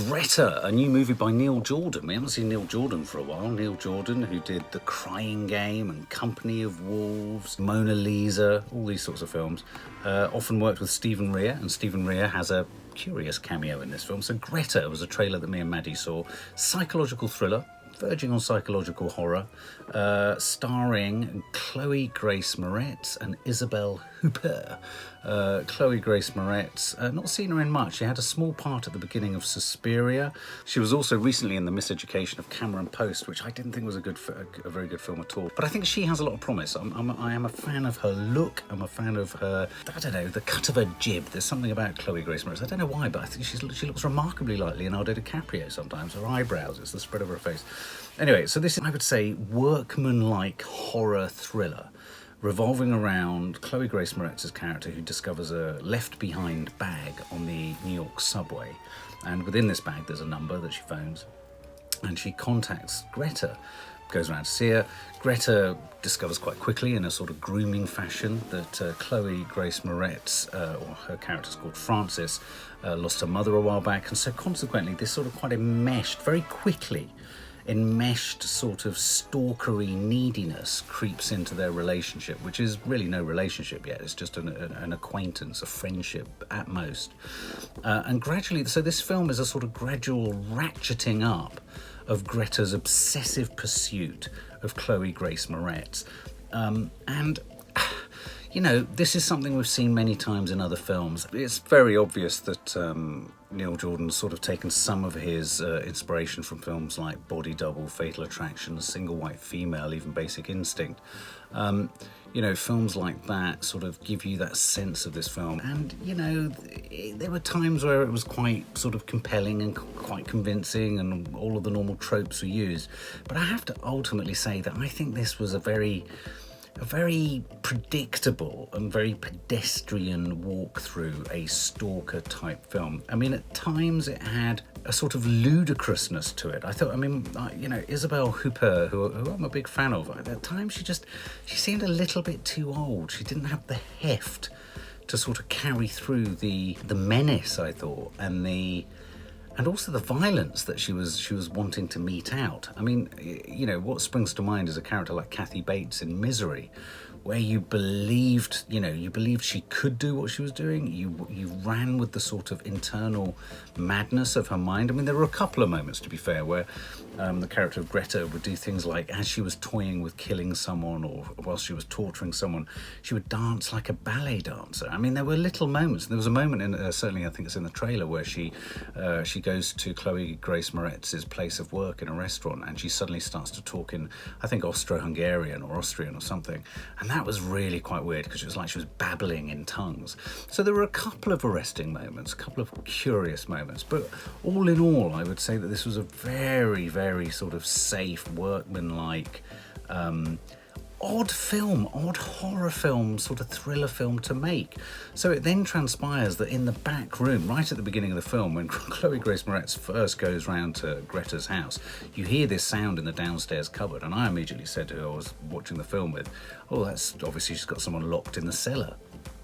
Greta, a new movie by Neil Jordan. We haven't seen Neil Jordan for a while. Neil Jordan, who did The Crying Game and Company of Wolves, Mona Lisa, all these sorts of films. Often worked with Stephen Rea, and Stephen Rea has a curious cameo in this film. So Greta was a trailer that me and Maddie saw. Psychological thriller, verging on psychological horror, starring Chloë Grace Moretz and Isabelle Huppert. Chloë Grace Moretz, not seen her in much. She had a small part at the beginning of Suspiria. She was also recently in The Miseducation of Cameron Post, which I didn't think was a very good film at all. But I think she has a lot of promise. I am a fan of her look. I'm a fan of her, I don't know, the cut of her jib. There's something about Chloë Grace Moretz. I don't know why, but I think she looks remarkably like Leonardo DiCaprio sometimes. Her eyebrows, it's the spread of her face. Anyway, so this is, I would say, workman-like horror thriller revolving around Chloë Grace Moretz's character, who discovers a left-behind bag on the New York subway. And within this bag, there's a number that she phones, and she contacts Greta, goes around to see her. Greta discovers quite quickly, in a sort of grooming fashion, that Chloë Grace Moretz, or her character's called Frances, lost her mother a while back, and so consequently this sort of quite very quickly enmeshed sort of stalkery neediness creeps into their relationship, which is really no relationship yet. It's just an acquaintance, a friendship at most. And gradually, so this film is a sort of gradual ratcheting up of Greta's obsessive pursuit of Chloë Grace Moretz. And you know, this is something we've seen many times in other films. It's very obvious that Neil Jordan's sort of taken some of his inspiration from films like Body Double, Fatal Attraction, A Single White Female, even Basic Instinct. You know, films like that sort of give you that sense of this film. And, you know, there were times where it was quite sort of compelling and quite convincing, and all of the normal tropes were used. But I have to ultimately say that I think this was a very predictable and very pedestrian walk through a stalker type film. I mean, at times it had a sort of ludicrousness to it. I thought, you know, Isabelle Huppert, who I'm a big fan of, at times she seemed a little bit too old. She didn't have the heft to sort of carry through the menace, I thought, and also the violence that she was wanting to mete out. I mean, you know, what springs to mind is a character like Kathy Bates in Misery, where you believed she could do what she was doing. You ran with the sort of internal madness of her mind. I mean, there were a couple of moments, to be fair, where the character of Greta would do things like, as she was toying with killing someone or whilst she was torturing someone, she would dance like a ballet dancer. I mean, there were little moments. There was a moment in certainly I think it's in the trailer, where she goes to Chloë Grace Moretz's place of work in a restaurant, and she suddenly starts to talk in, I think, Austro-Hungarian or Austrian or something, and that was really quite weird, because it was like she was babbling in tongues. So there were a couple of arresting moments, a couple of curious moments, but all in all, I would say that this was a very, very sort of safe, workmanlike, odd horror film, sort of thriller film to make. So it then transpires that in the back room, right at the beginning of the film, when Chloë Grace Moretz first goes round to Greta's house, you hear this sound in the downstairs cupboard, and I immediately said to who I was watching the film with, oh, that's obviously she's got someone locked in the cellar.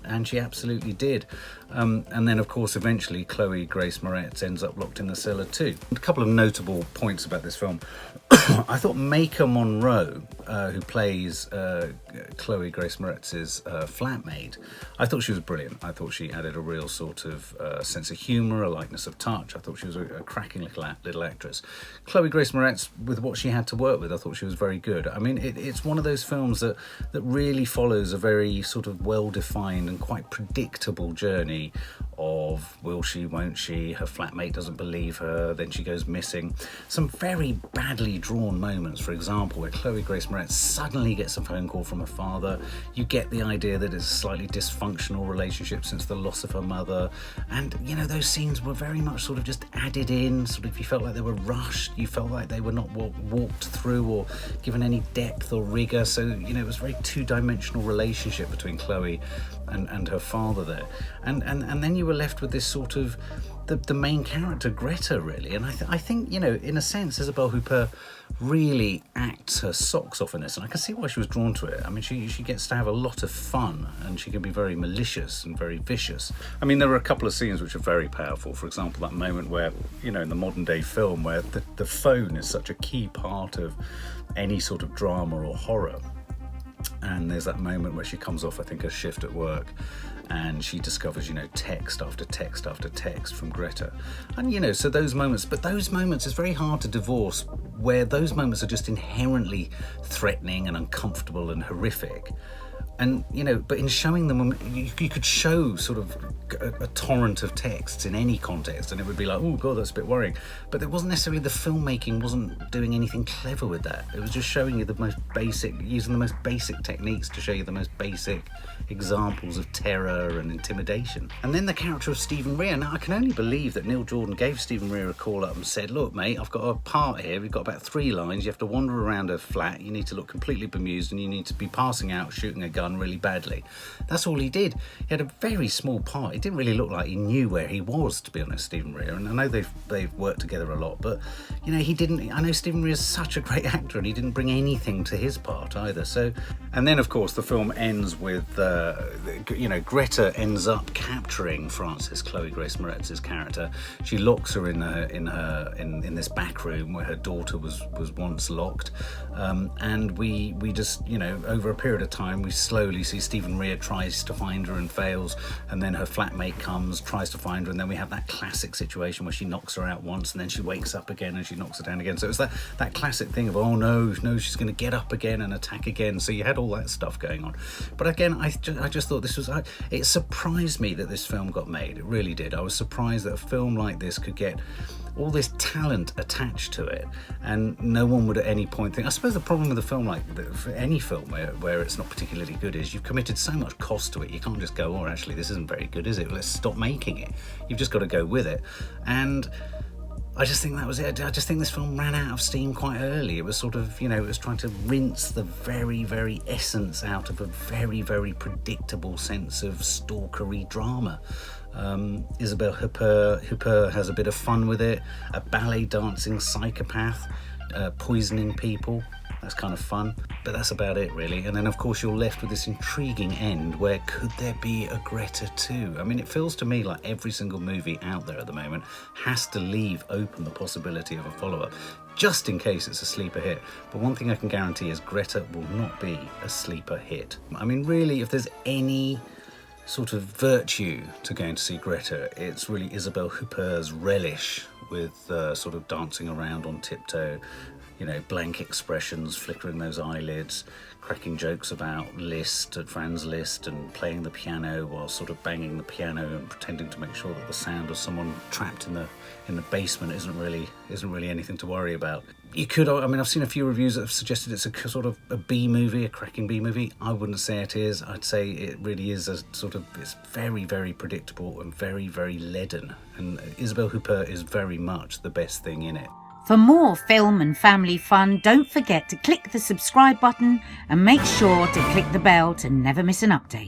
And she absolutely did. And then, of course, eventually Chloë Grace Moretz ends up locked in the cellar too. A couple of notable points about this film. I thought Maika Monroe, who plays Chloë Grace Moretz's flatmate, I thought she was brilliant. I thought she added a real sort of sense of humour, a lightness of touch. I thought she was a cracking little actress. Chloë Grace Moretz, with what she had to work with, I thought she was very good. I mean, it's one of those films that really follows a very sort of well-defined and quite predictable journey of will she, won't she, her flatmate doesn't believe her, then she goes missing. Some very badly drawn moments, for example, where Chloë Grace Moretz suddenly gets a phone call from her father. You get the idea that it's a slightly dysfunctional relationship since the loss of her mother, and you know, those scenes were very much sort of just added in, sort of, you felt like they were rushed, you felt like they were not walked through or given any depth or rigour. So, you know, it was a very two-dimensional relationship between Chloë and her father there, and then you were left with this sort of the main character, Greta, really. And I think, you know, in a sense, Isabelle Huppert really acts her socks off in this, and I can see why she was drawn to it. I mean, she gets to have a lot of fun, and she can be very malicious and very vicious. I mean, there are a couple of scenes which are very powerful. For example, that moment where, you know, in the modern day film, where the phone is such a key part of any sort of drama or horror. And there's that moment where she comes off, I think, her shift at work, and she discovers, you know, text after text after text from Greta. And, you know, so those moments, but those moments, it's very hard to divorce, where those moments are just inherently threatening and uncomfortable and horrific. And, you know, but in showing them, you could show sort of a torrent of texts in any context, and it would be like, oh God, that's a bit worrying. But it wasn't necessarily, the filmmaking wasn't doing anything clever with that. It was just showing you the most basic, using the most basic techniques to show you the most basic examples of terror and intimidation. And then the character of Stephen Rea. Now, I can only believe that Neil Jordan gave Stephen Rea a call up and said, look, mate, I've got a part here. We've got about 3 lines. You have to wander around a flat. You need to look completely bemused, and you need to be passing out, shooting a gun really badly. That's all he did. He had a very small part. It didn't really look like he knew where he was, to be honest, Stephen Rea. And I know they've worked together a lot, but, you know, he didn't. I know Stephen Rea is such a great actor, and he didn't bring anything to his part either. So, and then of course the film ends with you know, Greta ends up capturing Frances, Chloë Grace Moretz's character. She locks her in this back room where her daughter was once locked, and we just, you know, over a period of time, we slowly see Stephen Rea tries to find her and fails, and then her flatmate comes, tries to find her, and then we have that classic situation where she knocks her out once, and then she wakes up again and she knocks her down again. So it's that classic thing of, oh no, she's going to get up again and attack again. So you had all that stuff going on. But again, I just thought this was, it surprised me that this film got made. It really did. I was surprised that a film like this could get all this talent attached to it, and no one would at any point think. I suppose the problem with a film like for any film where it's not particularly good is you've committed so much cost to it. You can't just go, oh, actually this isn't very good, is it? Let's stop making it. You've just got to go with it. And I just think that was it. I just think this film ran out of steam quite early. It was sort of, you know, it was trying to rinse the very, very essence out of a very, very predictable sense of stalkery drama. Isabelle Huppert has a bit of fun with it. A ballet dancing psychopath poisoning people. That's kind of fun, but that's about it really. And then of course you're left with this intriguing end where could there be a Greta 2? I mean, it feels to me like every single movie out there at the moment has to leave open the possibility of a follow-up, just in case it's a sleeper hit. But one thing I can guarantee is Greta will not be a sleeper hit. I mean, really, if there's any sort of virtue to going to see Greta, it's really Isabelle Huppert's relish with sort of dancing around on tiptoe, you know, blank expressions, flickering those eyelids, cracking jokes about Franz Liszt, and playing the piano while sort of banging the piano and pretending to make sure that the sound of someone trapped in the basement isn't really anything to worry about. You could, I mean, I've seen a few reviews that have suggested it's a sort of a B movie, a cracking B movie. I wouldn't say it is. I'd say it really is a sort of, it's very, very predictable and very, very leaden. And Isabelle Huppert is very much the best thing in it. For more film and family fun, don't forget to click the subscribe button and make sure to click the bell to never miss an update.